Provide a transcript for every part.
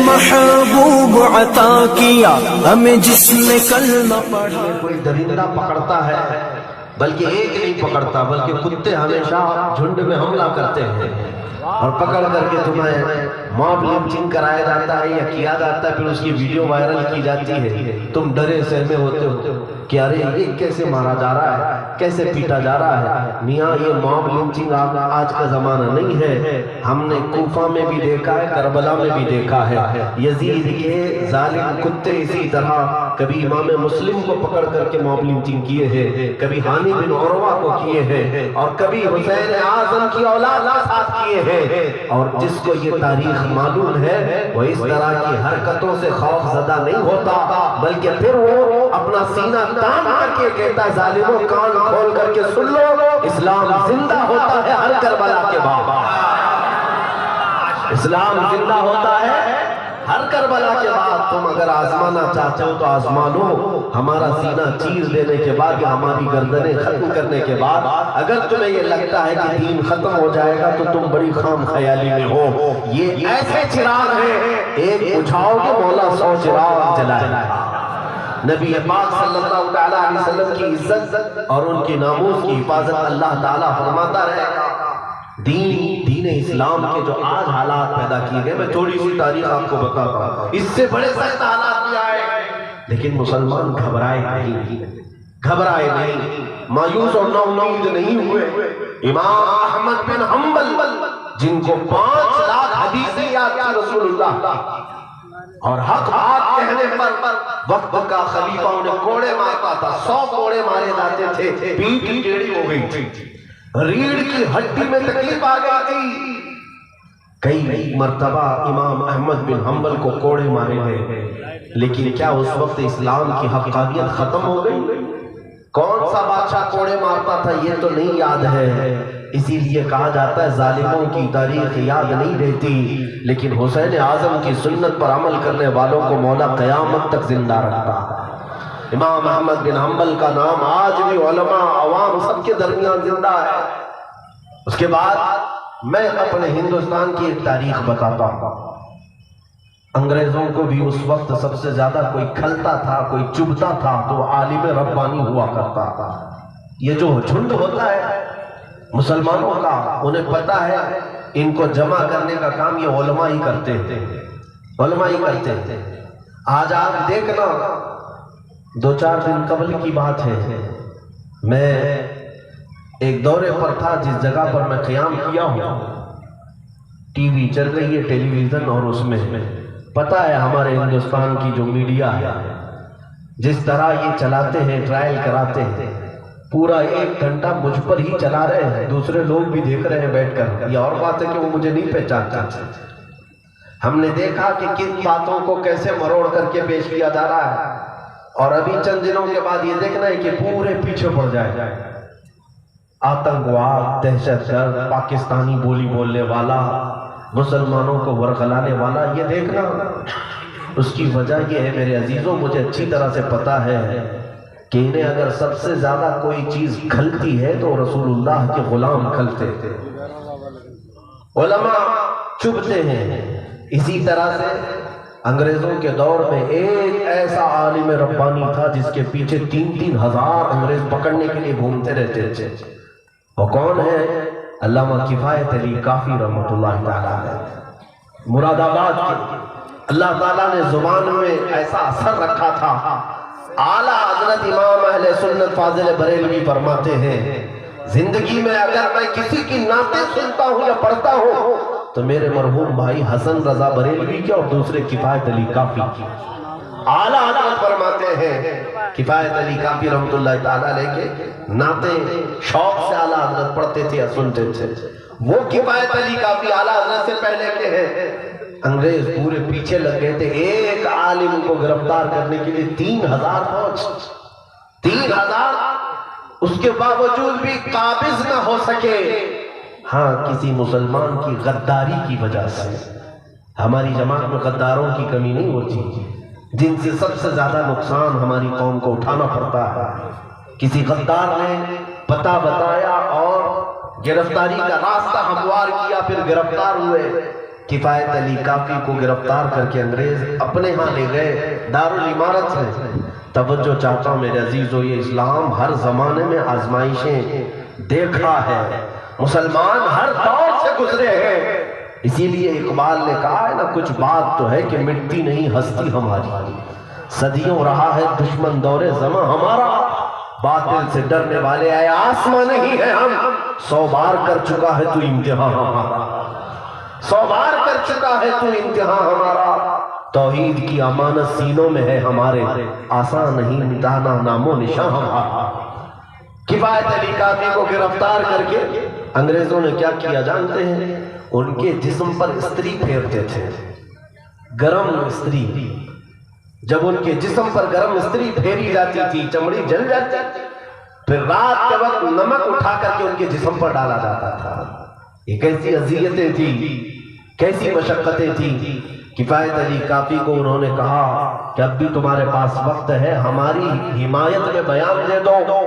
محبوب عطا کیا ہمیں جس نے کلمہ پڑھا. کوئی درندہ پکڑتا ہے بلکہ ایک نہیں پکڑتا بلکہ کتے ہمیشہ جھنڈ میں حملہ کرتے ہیں اور پکڑ کر کے تمہیں موب لنچنگ کرایا جاتا ہے یا کیا جاتا ہے، پھر اس کی ویڈیو وائرل کی جاتی ہے. تم ڈرے سہمے ہوتے ہو کہ ارے یہ کیسے مارا جا رہا ہے، کیسے پیٹا جا رہا ہے. میاں یہ موب لنچنگ آج کا زمانہ نہیں ہے. ہم نے کوفہ میں بھی دیکھا ہے، کربلا میں بھی دیکھا ہے. یزید کے ظالم کتے اسی طرح کبھی امام مسلم کو پکڑ کر کے موب لنچنگ کیے ہیں، کبھی ہانی بن عروہ کو کیے ہیں، اور کبھی حسین اعظم کی اولاد کے ساتھ کیے ہیں. اور جس کو یہ تاریخ معلوم ہے وہ اس طرح کی حرکتوں سے خوف زدہ نہیں ہوتا، بلکہ پھر وہ اپنا سینہ تان کر کے کہتا ہے ظالموں کان کھول کر کے سن لو، اسلام زندہ ہوتا ہے ہر کربلا کے بعد. اسلام زندہ ہوتا ہے ہر کربلا کے بعد. تم اگر آزمانا چاہتے ہو تو آزما لو. ہمارا سینہ چیر دینے کے بعد یا ہماری گردنیں ختم کرنے کے بعد اگر تمہیں یہ لگتا ہے کہ دین ختم ہو جائے گا تو تم بڑی خام خیالی میں ہو. یہ ایسے چراغ ہیں، ایک بجھاؤ گے مولا 100 چراغ جلائے. نبی پاک صلی اللہ علیہ وسلم کی عزت اور ان کی ناموس کی حفاظت اللہ تعالیٰ فرماتا رہے گا. دین اسلام کے جو آج حالات پیدا کیے گئے، میں تھوڑی سی تاریخ آپ کو بتاتا ہوں. اس سے بڑے سخت حالات بھی آئے لیکن مسلمان گھبرائے نہیں، مایوس اور نا امید نہیں ہوئے. امام احمد بن حنبل جن کو 5 لاکھ حدیثیں یاد تھی رسول اللہ اور حق بات کہنے پر وقت کا خلیفہ انہیں کوڑے مارتا تھا. 100 کوڑے مارے جاتے تھے، پیٹ ٹیڑھی ہو گئی تھی، ریڑھ کی ہڈی میں تکلیف آ گئی تھی. کئی مرتبہ امام احمد بن حنبل کو کوڑے مارے گئے، لیکن کیا اس وقت اسلام کی حقانیت ختم ہو گئی؟ کون سا بادشاہ کوڑے مارتا تھا یہ تو نہیں یاد ہے. اسی لیے کہا جاتا ہے ظالموں کی تاریخ یاد نہیں رہتی، لیکن حسین اعظم کی سنت پر عمل کرنے والوں کو مولا قیامت تک زندہ رکھتا. امام احمد بن حنبل کا نام آج بھی علماء عوام سب کے درمیان زندہ ہے. اس کے بعد میں اپنے ہندوستان کی ایک تاریخ بتاتا ہوں. انگریزوں کو بھی اس وقت سب سے زیادہ کوئی کھلتا تھا، کوئی چبھتا تھا تو عالم ربانی ہوا کرتا تھا. یہ جو جھنڈ ہوتا ہے مسلمانوں کا، انہیں پتا ہے ان کو جمع کرنے کا کام یہ علماء ہی کرتے ہیں. آج آپ دیکھنا 2-4 دن قبل کی بات ہے، میں ایک دورے پر تھا جس جگہ پر میں قیام کیا ہوں. ٹی وی چل رہی ہے، ٹیلی ویژن، اور اس میں پتہ ہے ہمارے ہندوستان کی جو میڈیا ہے جس طرح یہ چلاتے ہیں، ٹرائل کراتے ہیں، پورا 1 گھنٹہ مجھ پر ہی چلا رہے ہیں، دوسرے لوگ بھی دیکھ رہے ہیں بیٹھ کر. یہ اور بات ہے کہ وہ مجھے نہیں پہچانتے. ہم نے دیکھا کہ کن باتوں کو کیسے مروڑ کر کے پیش کیا جا رہا ہے، اور ابھی چند دنوں کے بعد یہ دیکھنا ہے کہ پورے پیچھے پڑ جائے. آتنکواد، دہشت گرد، پاکستانی بولی بولنے والا، مسلمانوں کو ورغلانے والا، یہ دیکھنا. اس کی وجہ یہ ہے میرے عزیزوں، مجھے اچھی طرح سے پتا ہے کہ انہیں اگر سب سے زیادہ کوئی چیز کھلتی ہے تو رسول اللہ کے غلام کھلتے تھے، علماء چبھتے ہیں. اسی طرح سے انگریزوں کے دور میں ایک ایسا عالم ربانی تھا جس کے پیچھے 3-3 ہزار انگریز پکڑنے کے لیے گھومتے رہتے تھے. وہ کون ہے؟ علامہ کفایت علی کافی رحمۃ اللہ تعالیٰ علیہ، مراد آباد کے. اللہ تعالیٰ نے زبان میں ایسا اثر رکھا تھا. اعلیٰ حضرت امام اہل سنت فاضل بریلوی فرماتے ہیں زندگی میں اگر میں کسی کی نعتیں سنتا ہوں یا پڑھتا ہوں تو میرے مرحوم بھائی حسن رضا بریلوی کے اور دوسرے کفایت علی کافی کی. اعلیٰ حضرت فرماتے ہیں کفایت علی کافی رحمۃ اللہ تعالیٰ علیہ کے نعتیں شوق سے اعلیٰ حضرت پڑھتے تھے یا سنتے تھے. وہ کفایت علی کافی اعلیٰ حضرت سے پہلے کے ہیں. انگریز پورے پیچھے لگ گئے تھے ایک عالم کو گرفتار کرنے کے لیے. 3000 فوج، 3000. اس کے باوجود بھی قابض نہ ہو سکے. ہاں، کسی مسلمان کی غداری کی وجہ سے. ہماری جماعت میں غداروں کی کمی نہیں ہوتی، جن سے سب سے زیادہ نقصان ہماری قوم کو اٹھانا پڑتا ہے. کسی غدار نے پتہ بتایا اور گرفتاری کا راستہ ہموار کیا، پھر گرفتار ہوئے، کفایت علی کافی کو گرفتار کر کے انگریز اپنے ہاں لے گئے دارالامارت میں۔ توجہ چاہتا ہوں میرے عزیزو، یہ اسلام ہر زمانے میں آزمائشیں دیکھا ہے، مسلمان ہر دور سے گزرے ہیں۔ اسی لیے اقبال نے کہا ہے نا، کچھ بات تو ہے کہ مٹتی نہیں ہستی ہماری، صدیوں رہا ہے دشمن دور زماں ہمارا، باطل سے ڈرنے والے آئے آسمان نہیں ہے ہم، 100 بار کر چکا ہے تو امتحان ہمارا، 100 بار کر چکا ہے تو امتحان ہمارا، توحید کی امانت سینوں میں ہے ہمارے، آسان نہیں مٹانا نام و نشان ہمارا۔ کفایت علی کافی کو گرفتار کر کے انگریزوں نے کیا کیا جانتے ہیں؟ ان کے جسم پر استری پھیرتے تھے، گرم استری۔ جب ان کے جسم پر گرم استری پھیری جاتی تھی چمڑی جل جاتی تھی، پھر رات کے وقت نمک اٹھا کر کے ان کے جسم پر ڈالا جاتا تھا۔ یہ کیسی اذیتیں تھی، کیسی مشقتیں تھی۔ کفایت علی کافی کو انہوں نے کہا کہ اب بھی تمہارے پاس وقت ہے، ہماری حمایت میں بیان دے دو،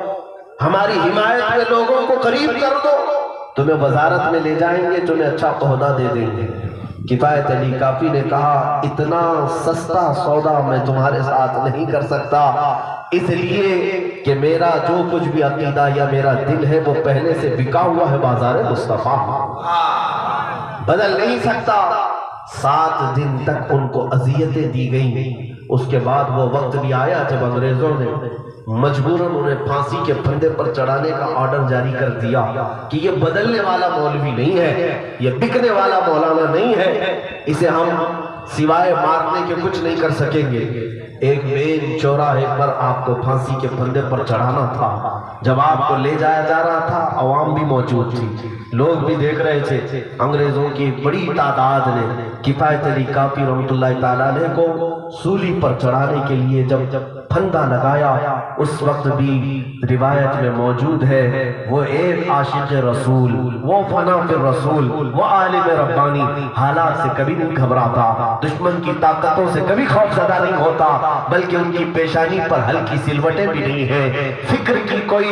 ہماری حمایت میں لوگوں کو قریب کر دو، تمہیں وزارت میں لے جائیں گے، تمہیں اچھا عہدہ دے دیں گے۔ کفایت علی کافی نے کہا اتنا سستا سودا میں تمہارے ساتھ نہیں کر سکتا، اس لیے کہ میرا جو کچھ بھی عقیدہ یا میرا دل ہے وہ پہلے سے بکا ہوا ہے بازار مصطفیٰ، بدل نہیں سکتا۔ 7 دن تک ان کو اذیتیں دی گئیں۔ اس کے بعد وہ وقت بھی آیا جب انگریزوں نے مجبوراً انہیں پھانسی کے پھندے پر چڑھانے کا آرڈر جاری کر دیا کہ یہ بدلنے والا مولوی نہیں ہے، یہ بکنے والا مولانا نہیں ہے، اسے ہم سوائے مارنے کے کچھ نہیں کر سکیں گے۔ ایک مین چوراہے پر آپ کو پھانسی کے پھندے پر چڑھانا تھا۔ جب آپ کو لے جایا جا رہا تھا عوام بھی موجود تھی، لوگ بھی دیکھ رہے تھے۔ انگریزوں کی بڑی تعداد نے کفایت علی کافی رحمۃ اللہ تعالیٰ علیہ کو سولی پر چڑھانے کے لیے جب پھندا لگایا، اس وقت بھی روایت میں موجود ہے وہ ایک عاشق رسول، وہ فنا فی الرسول، وہ عالم ربانی حالات سے کبھی نہیں گھبراتا، دشمن کی طاقتوں سے کبھی خوف زدہ نہیں ہوتا، بلکہ ان کی پیشانی پر ہلکی سلوٹیں بھی نہیں ہیں، فکر کی کوئی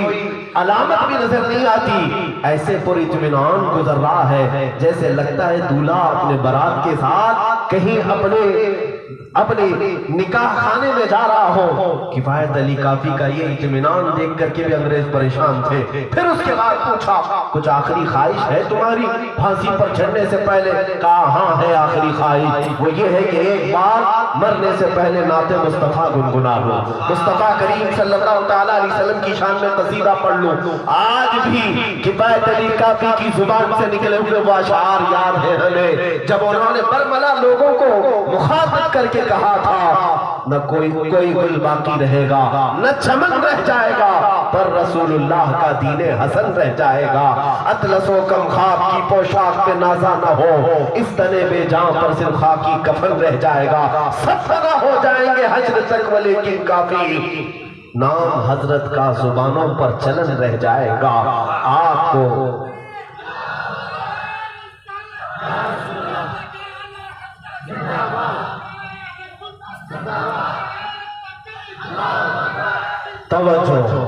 علامت بھی نظر نہیں آتی، ایسے پر اطمینان گزر رہا ہے جیسے لگتا ہے دولہا اپنے بارات کے ساتھ کہیں اپنے نکاح خانے میں جا رہا ہو۔ کفایت علی کافی کا یہ اطمینان دیکھ کر کے بھی انگریز پریشان تھے۔ پھر اس کے بعد پوچھا کچھ آخری خواہش ہے تمہاری پھانسی پر چڑھنے سے پہلے؟ کہا ہاں ہے آخری خواہش، وہ یہ ہے کہ ایک بار مرنے سے پہلے نعت مصطفیٰ گنگنا لوں، مصطفیٰ کریم صلی اللہ تعالیٰ علیہ وسلم کی شان میں قصیدہ پڑھ لوں۔ آج بھی کفایت علی کافی کی زبان سے نکلے ہوئے وہ اشعار یاد ہیں ہمیں، جب انہوں نے برملا لوگوں کو مخاطب کر کے کہا تھا نہ کوئی گل باقی رہے گا، نہ چمن رہ جائے گا، پر رسول اللہ کا دین حسن رہ جائے گا۔ اطلس و کم خواب کی پوشاک پہ نازا نہ ہو، اس تنے بے جان پر صرف خاکی کفن رہ جائے گا۔ سب فنا ہو جائیں گے حشر تک ولیکن کافی نام حضرت کا زبانوں پر چلن رہ جائے گا۔ آپ کو توجہ،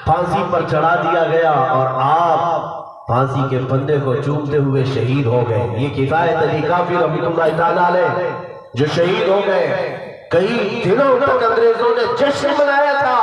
پھانسی پر چڑھا دیا گیا اور آپ پھانسی کے پھندے کو چومتے ہوئے شہید ہو گئے۔ یہ کفایت علی کافی رحمۃ اللہ تعالیٰ علیہ جو شہید ہو گئے، کئی دنوں تک انگریزوں نے جشن منایا تھا۔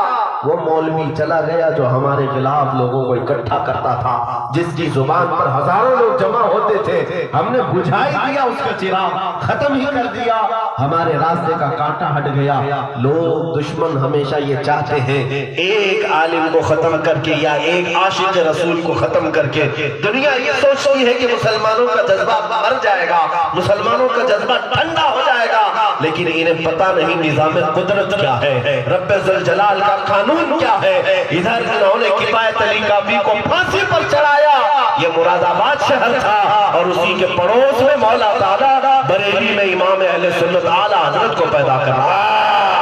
وہ مولوی چلا گیا جو ہمارے خلاف لوگوں کو اکٹھا کرتا تھا، جس کی زبان پر ہزاروں لوگ جمع ہوتے تھے، ہم نے بجھا ہی دیا اس کا چراغ، ختم ہی کر دیا، ہمارے راستے کا کانٹا ہٹ گیا۔ لوگ دشمن ہمیشہ یہ چاہتے ہیں ایک عالم کو ختم کر کے یا ایک عاشق رسول کو ختم کر کے دنیا یہ سوچتی ہے کہ مسلمانوں کا جذبہ مر جائے گا، مسلمانوں کا جذبہ ٹھنڈا ہو جائے گا، لیکن انہیں پتہ نہیں نظام قدرت کیا ہے، رب ذوالجلال کا قانون کیا ہے۔ ادھر انہوں نے کفایت علی کافی کو پھانسی پر چڑھایا، یہ مراد آباد شہر تھا، اور اسی کے پڑوس میں مولا تعالیٰ بریلی میں امام اہل سنت اعلیٰ حضرت کو پیدا کر رہا ہے۔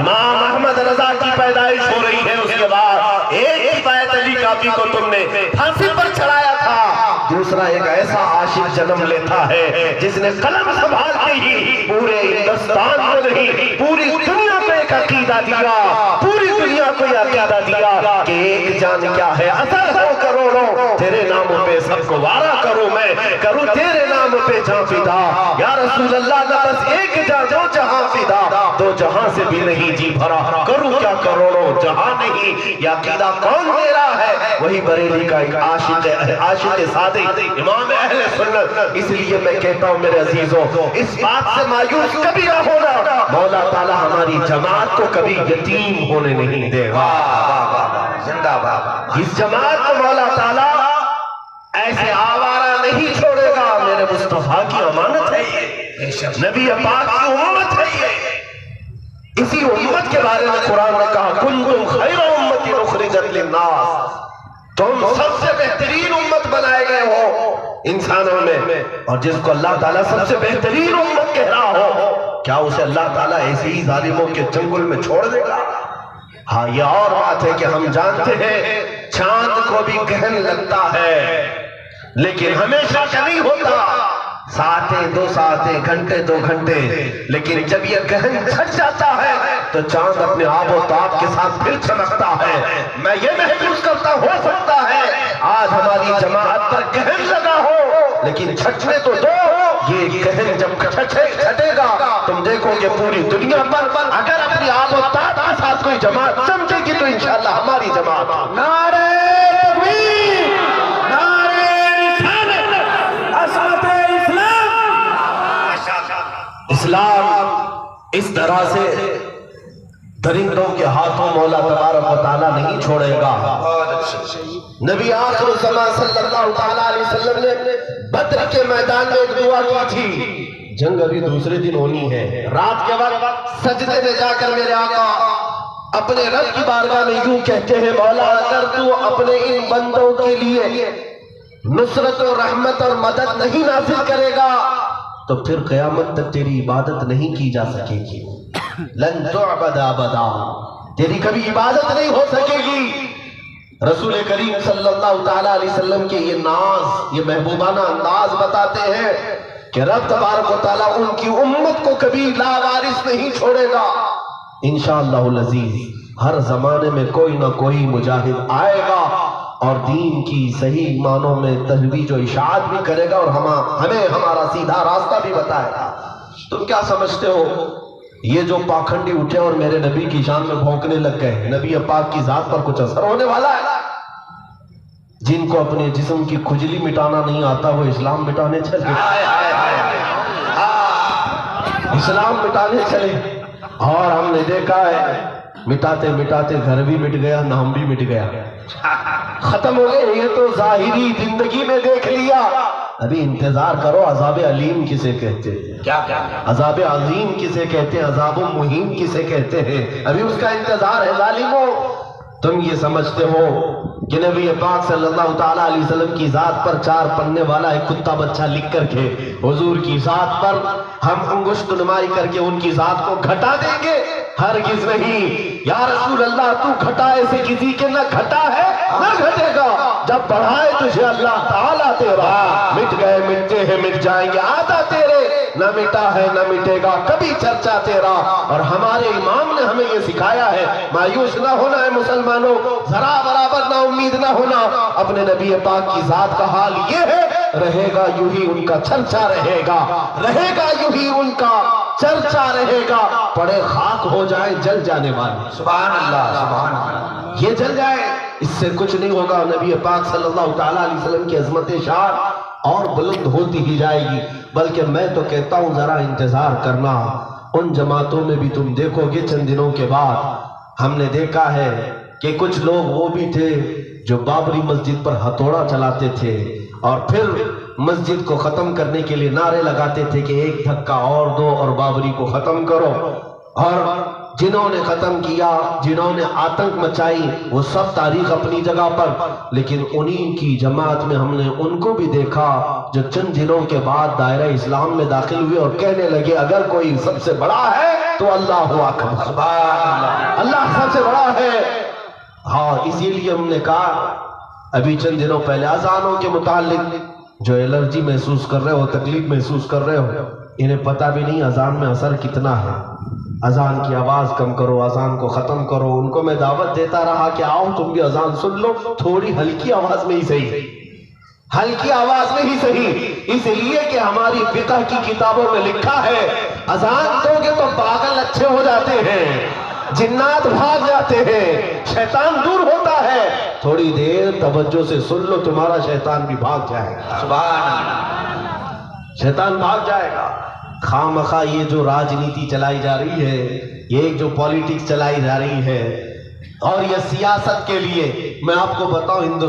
امام احمد رضا کی پیدائش ہو رہی ہے، اس کے بعد ایک کفایت علی کافی کو تم نے پھانسی پر چڑھایا تھا، دوسرا ایک ایسا عاشق جنم لیتا ہے جس نے قلم سنبھال کے ہی پورے ہندوستان کو نہیں پوری دنیا پہ ایک عقیدہ دیا, پوری دنیا کو یہ عقیدہ دیا کہ ایک جان کیا ہے, اثر ہو کروڑوں, تیرے نام پہ سب کو وارا کروں, میں کروں تیرے نام پہ جہاں فدا. یا رسول اللہ نہ بس ایک جان جو جہاں فدا, دو جہاں سے بھی نہیں جی بھرا, کروں کیا کروڑوں جہاں نہیں. یہ عقیدہ کون دے رہا ہے؟ وہی بریلی کا ایک عاشق صادق امام اہل سنت. اس لیے میں کہتا ہوں میرے عزیزوں, اس بات سے مایوس کبھی نہ ہونا, مولا تعالیٰ ہماری جماعت کو کبھی یتیم ہونے نہیں دے گا. زندہ باد. اس جماعت کو مولا تعالیٰ ایسے آوارہ نہیں چھوڑے گا. میرے مصطفیٰ کی امانت ہے یہ, نبی پاک کی امت ہے یہ. اسی امت کے بارے میں قرآن نے کہا کنتم خیر امت اخرجت للناس, تم سب سے بہترین امت بنائے گئے ہو انسانوں میں. اور جس کو اللہ تعالیٰ سب سے بہترین امت کہہ رہا ہو, کیا اسے اللہ تعالیٰ ایسے ہی ظالموں کے چنگل میں چھوڑ دے گا؟ ہاں یہ اور بات ہے کہ ہم جانتے ہیں چاند کو بھی گہن لگتا ہے, لیکن ہمیشہ کا نہیں ہوتا. ساعتیں 2 ساعتیں, گھنٹے 2 گھنٹے, لیکن جب یہ گہن چھٹ جاتا ہے تو چاند اپنے آب و تاب کے ساتھ پھر چمکتا ہے. میں یہ محسوس کرتا ہو سکتا ہے آج ہماری جماعت پر گہن لگا ہو, لیکن چھٹنے تو دو. یہ گہن جب چھٹے گا تم دیکھو گے پوری دنیا پر اگر اپنی آب و تاب کے ساتھ کوئی جماعت چمکے گی تو انشاءاللہ ہماری جماعت. نعرہ تکبیر, نعرہ رسالت, عظمت اسلام اس طرح سے درندوں کے ہاتھوں مولا تبارک و تعالیٰ نہیں چھوڑے گا. نبی آخر الزمان صلی اللہ تعالیٰ علیہ وسلم نے بدر کے میدان میں ایک دعا کی تھی. جنگ ابھی دوسرے دن ہونی ہے. رات کے وقت سجدے میں جا کر میرے آقا اپنے رب کی بارگاہ میں یوں کہتے ہیں, مولا اگر تو اپنے ان بندوں کے لیے نصرت و رحمت اور مدد نہیں نازل کرے گا تو پھر قیامت تک تیری عبادت نہیں کی جا سکے گی. لن تعبد ابدا, تیری کبھی عبادت نہیں ہو سکے گی. رسول کریم صلی اللہ تعالیٰ علیہ وسلم کے یہ ناز, یہ محبوبانہ انداز بتاتے ہیں کہ رب تبارک و تعالیٰ ان کی امت کو کبھی لاوارث نہیں چھوڑے گا. انشاءاللہ العزیز ہر زمانے میں کوئی نہ کوئی مجاہد آئے گا اور دین کی صحیح معنوں میں ترویج و اشاعت بھی کرے گا اور ہمیں ہمارا سیدھا راستہ بھی بتائے گا. تم کیا سمجھتے ہو یہ جو پاکھنڈی اٹھے اور میرے نبی کی شان میں بھونکنے لگ گئے, نبی پاک کی ذات پر کچھ اثر ہونے والا ہے؟ جن کو اپنے جسم کی کھجلی مٹانا نہیں آتا وہ اسلام مٹانے چلے, اسلام مٹانے چلے. اور ہم نے دیکھا ہے مٹاتے مٹاتے گھر بھی مٹ گیا, نام بھی مٹ گیا, ختم ہو گئے. یہ تو ظاہری زندگی میں دیکھ لیا. ابھی انتظار کرو عذاب علیم کسے کہتے ہیں, کیا عذاب عظیم کسے کہتے ہیں, عذاب مہین کسے کہتے ہیں, ابھی اس کا انتظار ہے. ظالموں تم یہ سمجھتے ہو کہ نبی پاک صلی اللہ تعالیٰ علیہ وسلم کی ذات پر 4 پنے والا ایک کتا بچہ لکھ کر کے حضور کی ذات پر ہم انگشت نمائی کر کے ان کی ذات کو گھٹا دیں گے؟ ہرگز نہیں. یا رسول اللہ تو گھٹائے سے کسی کے نہ گھٹا ہے نہ گھٹے گا. جب بڑھائے تجھے اللہ تعالیٰ تیرا, مٹ گئے مٹتے ہیں مٹ جائیں گے, آدھا تیرے, نہ مٹا ہے نہ مٹے گا کبھی چرچا تیرا. اور ہمارے امام نے ہمیں یہ سکھایا ہے مایوس نہ ہونا ہے مسلمانوں, ذرا برابر نہ امید نہ ہونا. اپنے نبی پاک کی ذات کا حال یہ ہے, رہے گا یوں ہی ان کا چرچا رہے گا, رہے گا یوں ہی ان کا چرچا رہے گا. پڑے خاک ہو جائیں جل جانے والے, سبحان اللہ سبحان اللہ, یہ جل جائے اس سے کچھ نہیں ہوگا. نبی پاک صلی اللہ تعالیٰ علیہ وسلم کی عظمت شان اور بلند ہوتی ہی جائے گی. بلکہ میں تو کہتا ہوں ذرا انتظار کرنا, ان جماعتوں میں بھی تم دیکھو گے چند دنوں کے بعد. ہم نے دیکھا ہے کہ کچھ لوگ وہ بھی تھے جو بابری مسجد پر ہتھوڑا چلاتے تھے اور پھر مسجد کو ختم کرنے کے لیے نعرے لگاتے تھے کہ ایک دھکا اور دو اور بابری کو ختم کرو. اور جنہوں نے ختم کیا, جنہوں نے آتنک مچائی, وہ سب تاریخ اپنی جگہ پر, لیکن انہی کی جماعت میں ہم نے ان کو بھی دیکھا جو چند دنوں کے بعد دائرہ اسلام میں داخل ہوئے اور کہنے لگے اگر کوئی سب سے بڑا ہے تو اللہ اکبر, اللہ سب سے بڑا ہے. ہاں اسی لیے ہم نے کہا ابھی چند دنوں پہلے اذانوں کے متعلق جو الرجی محسوس کر رہے ہو, تکلیف محسوس کر رہے ہو, انہیں پتہ بھی نہیں اذان میں اثر کتنا ہے. اذان کی آواز کم کرو، اذان کو ختم کرو. ان کو میں دعوت دیتا رہا کہ آؤ تم بھی اذان سن لو، تھوڑی ہلکی آواز میں ہی صحیح، ہلکی آواز میں ہی صحیح. اس لیے کہ ہماری فقہ کی کتابوں میں لکھا ہے اذان دو گے تو پاگل اچھے ہو جاتے ہیں، جنات بھاگ جاتے ہیں، شیطان دور ہوتا ہے. تھوڑی دیر توجہ سے سن لو، تمہارا شیطان بھی بھاگ جائے گا. سبحان اللہ، شیطان بھاگ جائے گا. خواہ مخواہ یہ جو راجنیتی چلائی جا رہی ہے، یہ ایک جو پالیٹکس چلائی جا رہی ہے، اور یہ سیاست کے لیے میں آپ کو بتاؤں ہندوستان